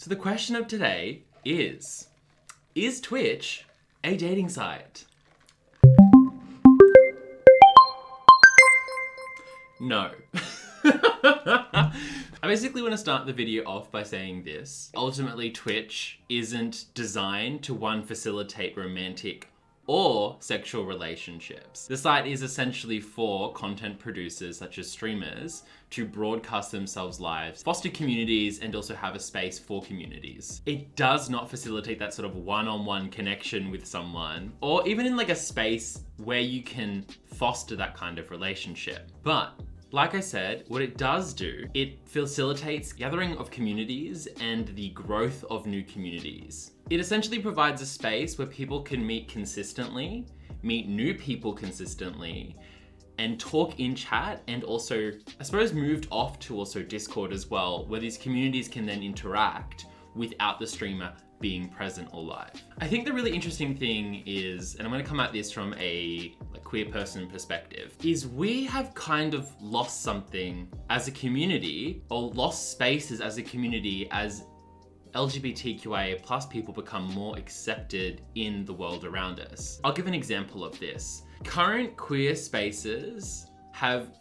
So the question of today is Twitch a dating site? No. I basically want to start the video off by saying this. Ultimately, Twitch isn't designed to, one, facilitate romantic or sexual relationships. The site is essentially for content producers such as streamers to broadcast themselves lives, foster communities, and also have a space for communities. It does not facilitate that sort of one-on-one connection with someone, or even in like a space where you can foster that kind of relationship. But like I said, what it does do, it facilitates gathering of communities and the growth of new communities. It essentially provides a space where people can meet consistently, meet new people consistently, and talk in chat, and also, I suppose, moved off to also Discord as well, where these communities can then interact without the streamer being present or live. I think the really interesting thing is, and I'm going to come at this from a queer person perspective, is we have kind of lost something as a community, or lost spaces as a community, as LGBTQIA plus people become more accepted in the world around us. I'll give an example of this. Current queer spaces have,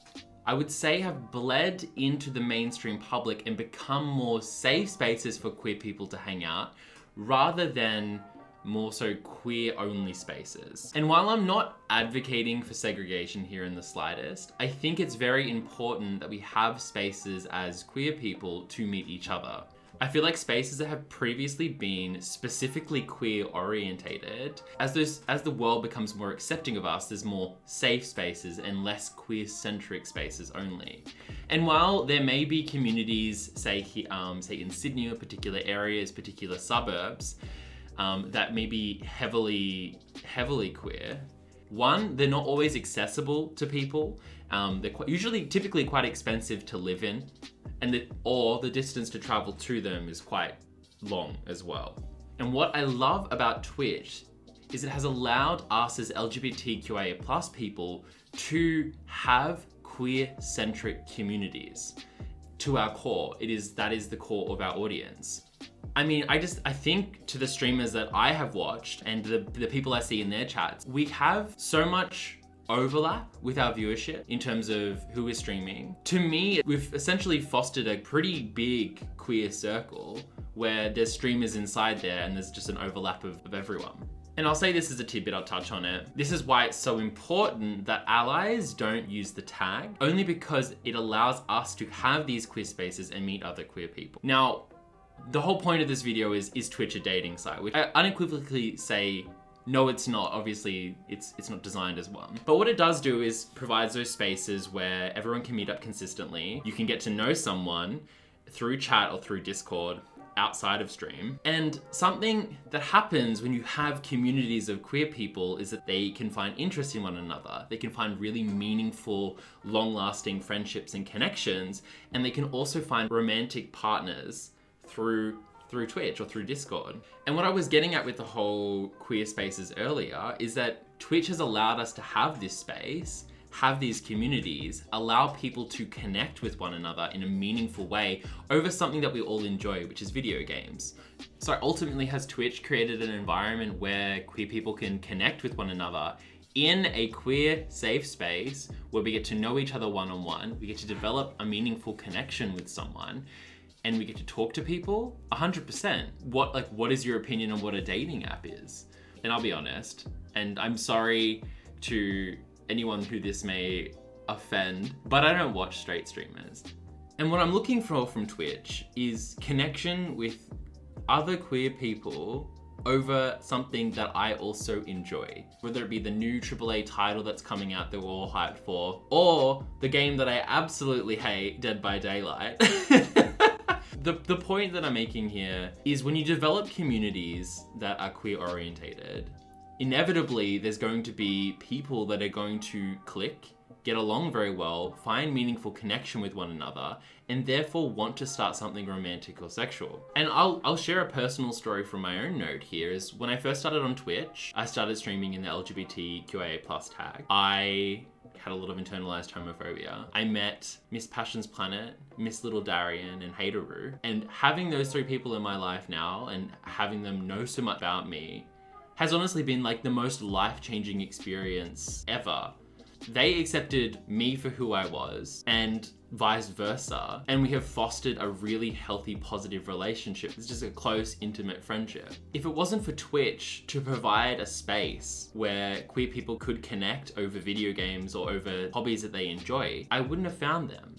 I would say, have bled into the mainstream public and become more safe spaces for queer people to hang out, rather than more so queer-only spaces. And while I'm not advocating for segregation here in the slightest, I think it's very important that we have spaces as queer people to meet each other. I feel like spaces that have previously been specifically queer-orientated, as the world becomes more accepting of us, there's more safe spaces and less queer-centric spaces only. And while there may be communities, say in Sydney or particular areas, particular suburbs, that may be heavily queer, one, they're not always accessible to people. They're typically quite expensive to live in, and the distance to travel to them is quite long as well. And what I love about Twitch is it has allowed us as LGBTQIA plus people to have queer-centric communities. To our core, that is the core of our audience. I mean, I think to the streamers that I have watched and the people I see in their chats, we have so much overlap with our viewership in terms of who is streaming. To me, we've essentially fostered a pretty big queer circle where there's streamers inside there and there's just an overlap of everyone. And I'll say this as a tidbit, I'll touch on it. This is why it's so important that allies don't use the tag, only because it allows us to have these queer spaces and meet other queer people. Now, the whole point of this video is Twitch a dating site? Which I unequivocally say, no, it's not. Obviously, it's not designed as one. But what it does do is provides those spaces where everyone can meet up consistently. You can get to know someone through chat or through Discord outside of stream. And something that happens when you have communities of queer people is that they can find interest in one another. They can find really meaningful, long-lasting friendships and connections. And they can also find romantic partners through Twitch or through Discord. And what I was getting at with the whole queer spaces earlier is that Twitch has allowed us to have this space, have these communities, allow people to connect with one another in a meaningful way over something that we all enjoy, which is video games. So ultimately, has Twitch created an environment where queer people can connect with one another in a queer, safe space where we get to know each other one-on-one, we get to develop a meaningful connection with someone, and we get to talk to people? 100%. What is your opinion on what a dating app is? And I'll be honest, and I'm sorry to anyone who this may offend, but I don't watch straight streamers. And what I'm looking for from Twitch is connection with other queer people over something that I also enjoy. Whether it be the new AAA title that's coming out that we're all hyped for, or the game that I absolutely hate, Dead by Daylight. The point that I'm making here is when you develop communities that are queer orientated, inevitably there's going to be people that are going to click, get along very well, find meaningful connection with one another, and therefore want to start something romantic or sexual. And I'll share a personal story from my own note here. Is when I first started on Twitch, I started streaming in the LGBTQIA+ tag. I had a lot of internalized homophobia. I met Miss Passion's Planet, Miss Little Darian, and Hateroo. And having those 3 people in my life now and having them know so much about me has honestly been like the most life-changing experience ever. They accepted me for who I was and vice versa. And we have fostered a really healthy, positive relationship. It's just a close, intimate friendship. If it wasn't for Twitch to provide a space where queer people could connect over video games or over hobbies that they enjoy, I wouldn't have found them.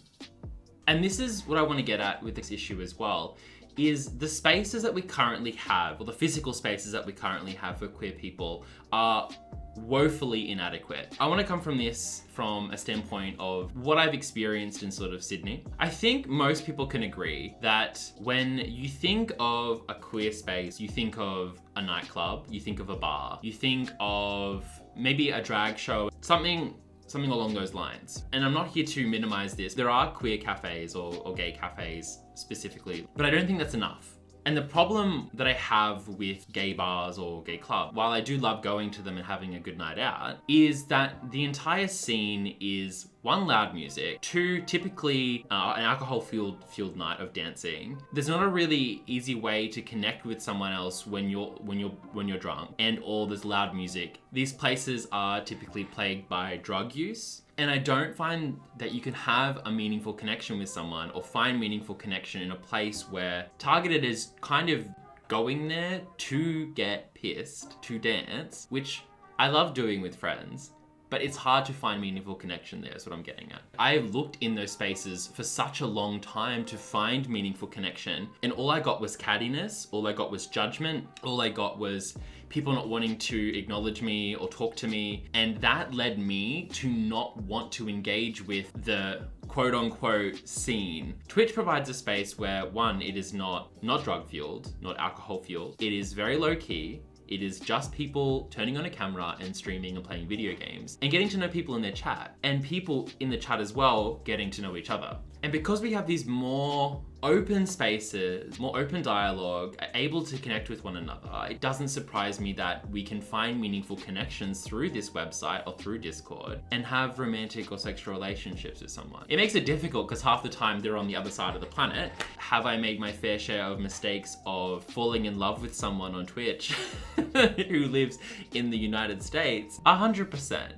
And this is what I want to get at with this issue as well, is the spaces that we currently have, or the physical spaces that we currently have for queer people, are woefully inadequate. I want to come from this from a standpoint of what I've experienced in sort of Sydney. I think most people can agree that when you think of a queer space, you think of a nightclub, you think of a bar, you think of maybe a drag show, something along those lines. And I'm not here to minimize this. There are queer cafes or gay cafes specifically, but I don't think that's enough. And the problem that I have with gay bars or gay clubs, while I do love going to them and having a good night out, is that the entire scene is 1, loud music, 2, typically an alcohol-fueled night of dancing. There's not a really easy way to connect with someone else when you're drunk, and all this loud music. These places are typically plagued by drug use. And I don't find that you can have a meaningful connection with someone or find meaningful connection in a place where Targeted is kind of going there to get pissed, to dance, which I love doing with friends, but it's hard to find meaningful connection there is what I'm getting at. I looked in those spaces for such a long time to find meaningful connection, and all I got was cattiness, all I got was judgment, all I got was people not wanting to acknowledge me or talk to me, and that led me to not want to engage with the quote unquote scene. Twitch provides a space where, 1, it is not drug fueled, not alcohol fueled. It is very low key. It is just people turning on a camera and streaming and playing video games and getting to know people in their chat, and people in the chat as well getting to know each other. And because we have these more open spaces, more open dialogue, able to connect with one another, it doesn't surprise me that we can find meaningful connections through this website or through Discord and have romantic or sexual relationships with someone. It makes it difficult because half the time they're on the other side of the planet. Have I made my fair share of mistakes of falling in love with someone on Twitch who lives in the United States? 100%.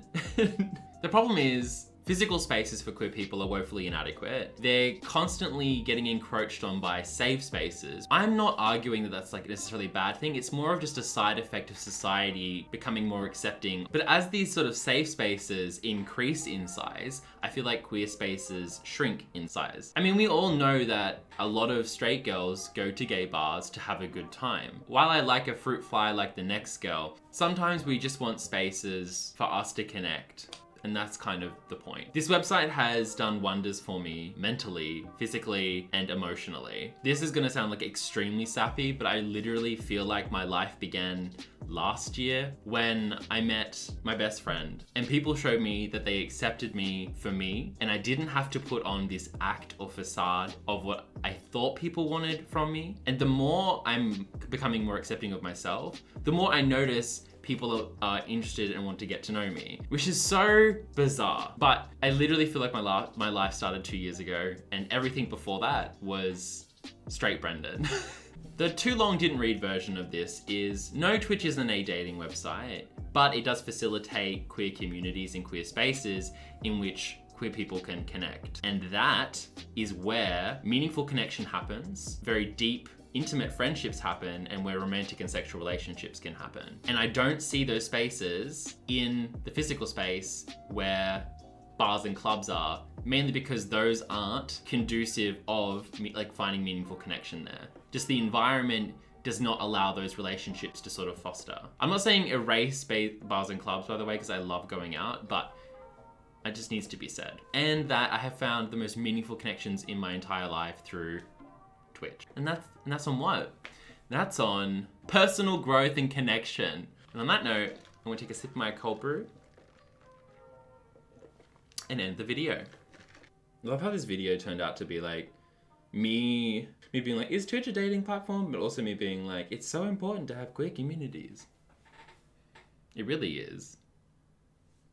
The problem is, physical spaces for queer people are woefully inadequate. They're constantly getting encroached on by safe spaces. I'm not arguing that that's like necessarily a bad thing. It's more of just a side effect of society becoming more accepting. But as these sort of safe spaces increase in size, I feel like queer spaces shrink in size. I mean, we all know that a lot of straight girls go to gay bars to have a good time. While I like a fruit fly like the next girl, sometimes we just want spaces for us to connect. And that's kind of the point. This website has done wonders for me mentally, physically, and emotionally. This is gonna sound like extremely sappy, but I literally feel like my life began last year when I met my best friend, and people showed me that they accepted me for me, and I didn't have to put on this act or facade of what I thought people wanted from me. And the more I'm becoming more accepting of myself, the more I notice people are interested and want to get to know me, which is so bizarre. But I literally feel like my life started 2 years ago, and everything before that was straight Brendan. The too long didn't read version of this is, no, Twitch isn't a dating website, but it does facilitate queer communities and queer spaces in which queer people can connect. And that is where meaningful connection happens, very deep, intimate friendships happen, and where romantic and sexual relationships can happen. And I don't see those spaces in the physical space where bars and clubs are, mainly because those aren't conducive of like finding meaningful connection there. Just the environment does not allow those relationships to sort of foster. I'm not saying erase bars and clubs, by the way, because I love going out, but it just needs to be said. And that I have found the most meaningful connections in my entire life through Twitch. And that's on what? That's on personal growth and connection. And on that note, I'm gonna take a sip of my cold brew and end the video. I love how this video turned out to be like me being like, is Twitch a dating platform? But also me being like, it's so important to have queer communities. It really is.